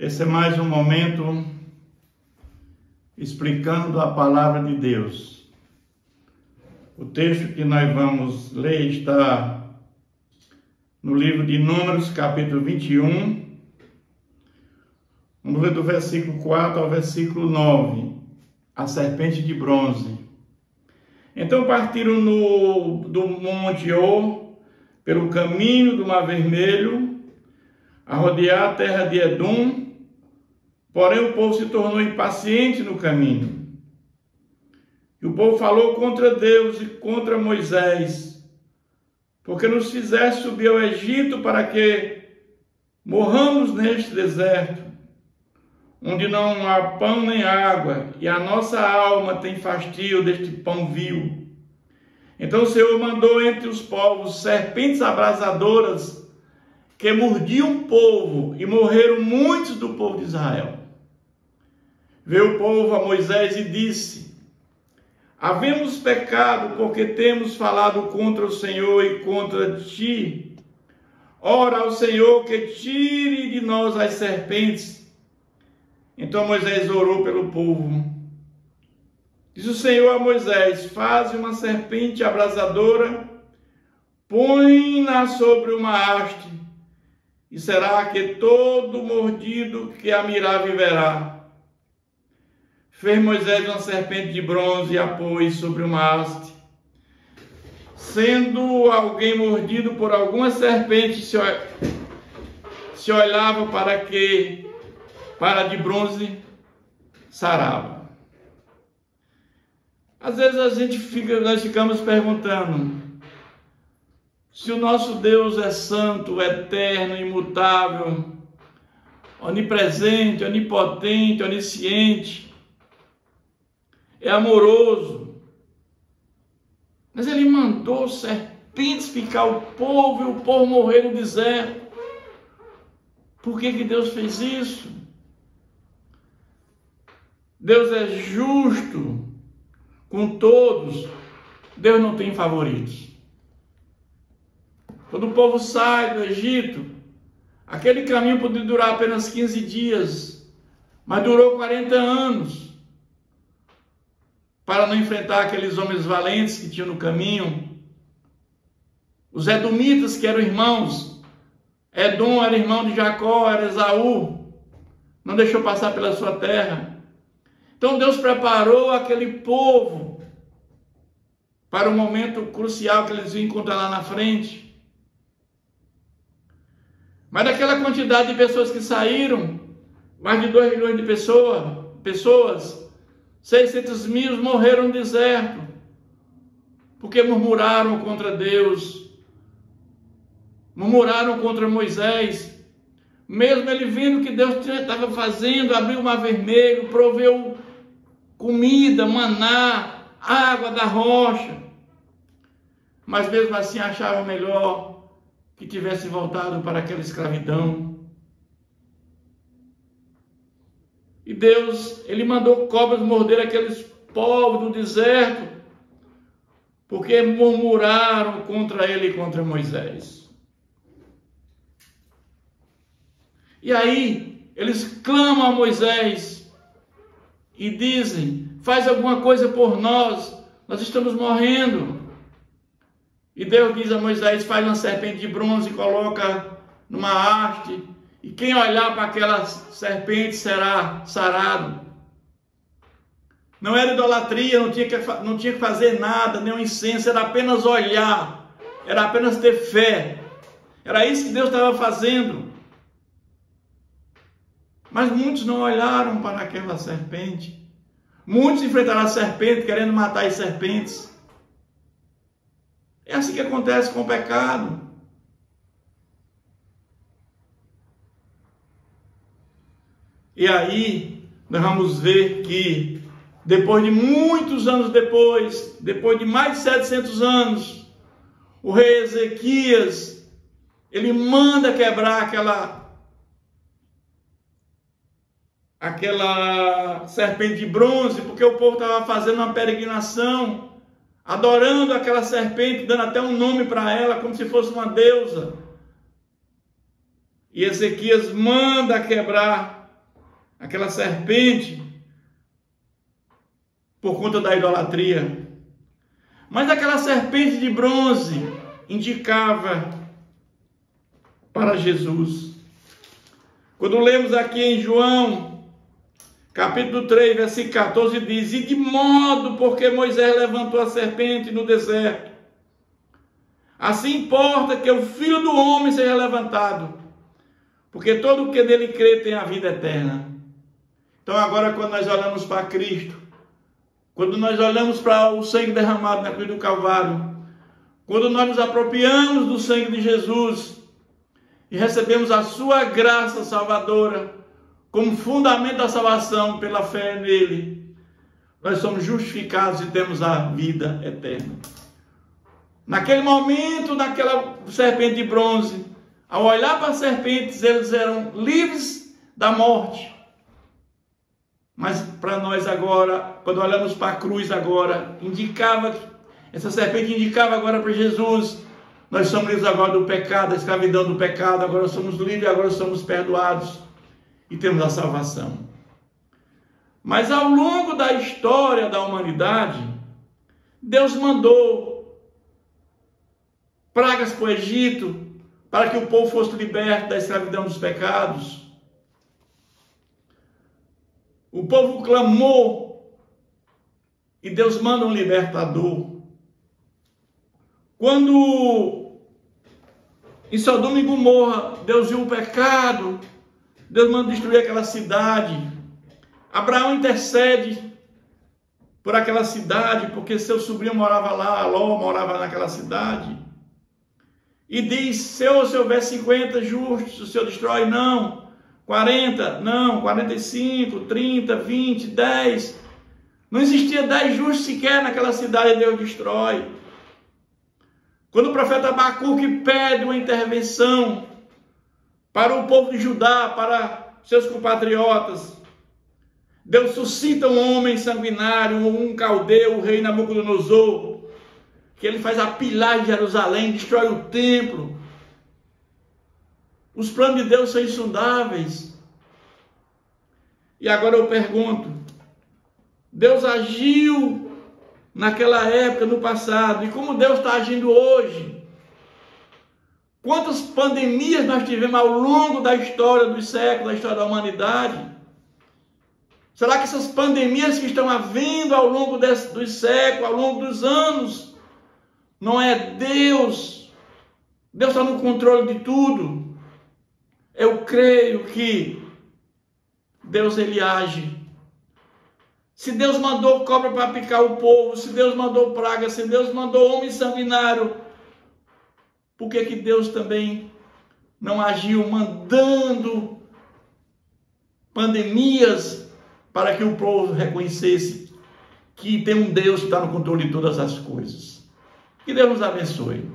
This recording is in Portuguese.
Esse é mais um momento explicando a palavra de Deus. O texto que nós vamos ler está no livro de Números, capítulo 21. Vamos ler do versículo 4 ao versículo 9. A serpente de bronze. Então partiram do Monte Or, pelo caminho do Mar Vermelho, a rodear a terra de Edom. Porém o povo se tornou impaciente no caminho. E o povo falou contra Deus e contra Moisés, porque nos fizeste subir ao Egito para que morramos neste deserto, onde não há pão nem água, e a nossa alma tem fastio deste pão vil. Então o Senhor mandou entre os povos serpentes abrasadoras que mordiam o povo, e morreram muitos do povo de Israel. Veio o povo a Moisés e disse: havemos pecado porque temos falado contra o Senhor e contra ti. Ora ao Senhor que tire de nós as serpentes. Então Moisés orou pelo povo. Diz o Senhor a Moisés: faze uma serpente abrasadora, põe-na sobre uma haste, e será que todo mordido que a mirar viverá. Fez Moisés uma serpente de bronze e a pôs sobre uma haste. Sendo alguém mordido por alguma serpente, se olhava para de bronze sarava. Às vezes nós ficamos perguntando se o nosso Deus é santo, eterno, imutável, onipresente, onipotente, onisciente, é amoroso, mas ele mandou serpentes picar o povo e o povo morrer no deserto. Por que Deus fez isso? Deus é justo com todos. Deus não tem favoritos. Quando o povo sai do Egito, aquele caminho podia durar apenas 15 dias, mas durou 40 anos. Para não enfrentar aqueles homens valentes que tinham no caminho. Os edomitas, que eram irmãos. Edom era irmão de Jacó, era Esaú. Não deixou passar pela sua terra. Então Deus preparou aquele povo para o momento crucial que eles iam encontrar lá na frente. Mas daquela quantidade de pessoas que saíram, mais de 2 milhões de pessoas, 600 mil morreram no deserto, porque murmuraram contra Deus, murmuraram contra Moisés. Mesmo ele vendo que Deus estava fazendo, abriu o Mar Vermelho, proveu comida, maná, água da rocha, mas mesmo assim achavam melhor que tivesse voltado para aquela escravidão. E Deus, ele mandou cobras morder aqueles povos do deserto, porque murmuraram contra ele e contra Moisés. E aí, eles clamam a Moisés e dizem: faz alguma coisa por nós, nós estamos morrendo. E Deus diz a Moisés: faz uma serpente de bronze e coloca numa haste, e quem olhar para aquela serpente será sarado. Não era idolatria, não tinha que fazer nada, nem um incenso, era apenas olhar, era apenas ter fé. Era isso que Deus estava fazendo. Mas muitos não olharam para aquela serpente. Muitos enfrentaram a serpente querendo matar as serpentes. É assim que acontece com o pecado. E aí, nós vamos ver que, depois de muitos anos depois de mais de 700 anos, o rei Ezequias, ele manda quebrar aquela serpente de bronze, porque o povo estava fazendo uma peregrinação, adorando aquela serpente, dando até um nome para ela, como se fosse uma deusa. E Ezequias manda quebrar aquela serpente, por conta da idolatria. Mas aquela serpente de bronze indicava para Jesus. Quando lemos aqui em João, capítulo 3, versículo 14, diz: e de modo porque Moisés levantou a serpente no deserto, assim importa que o Filho do Homem seja levantado, porque todo o que nele crê tem a vida eterna. Então agora, quando nós olhamos para Cristo, quando nós olhamos para o sangue derramado na cruz do Calvário, quando nós nos apropriamos do sangue de Jesus e recebemos a sua graça salvadora como fundamento da salvação pela fé nele, nós somos justificados e temos a vida eterna. Naquele momento, naquela serpente de bronze, ao olhar para as serpentes, eles eram livres da morte. Mas para nós agora, quando olhamos para a cruz agora, essa serpente indicava agora para Jesus: nós somos livres agora do pecado, da escravidão do pecado, agora somos livres, agora somos perdoados e temos a salvação. Mas ao longo da história da humanidade, Deus mandou pragas para o Egito, para que o povo fosse liberto da escravidão dos pecados. O povo clamou e Deus manda um libertador. Quando em Sodoma e Gomorra Deus viu o pecado, Deus manda destruir aquela cidade. Abraão intercede por aquela cidade, porque seu sobrinho morava lá, Ló morava naquela cidade. E diz: Senhor, se houver 50 justos, o Senhor destrói? Não. 40? Não. 45, 30, 20, 10. Não existia 10 justos sequer naquela cidade, e Deus destrói. Quando o profeta Abacuque pede uma intervenção para o povo de Judá, para seus compatriotas, Deus suscita um homem sanguinário, um caldeu, o rei Nabucodonosor, que ele faz a pilagem de Jerusalém, destrói o templo. Os planos de Deus são insondáveis. E agora eu pergunto: Deus agiu naquela época, no passado, e como Deus está agindo hoje? Quantas pandemias nós tivemos ao longo da história dos séculos, da história da humanidade? Será que essas pandemias que estão havendo ao longo dos séculos, ao longo dos anos, não é Deus? Deus está no controle de tudo. Eu creio que Deus, ele age. Se Deus mandou cobra para picar o povo, se Deus mandou praga, se Deus mandou homem sanguinário, por que Deus também não agiu mandando pandemias para que o povo reconhecesse que tem um Deus que está no controle de todas as coisas? Que Deus nos abençoe.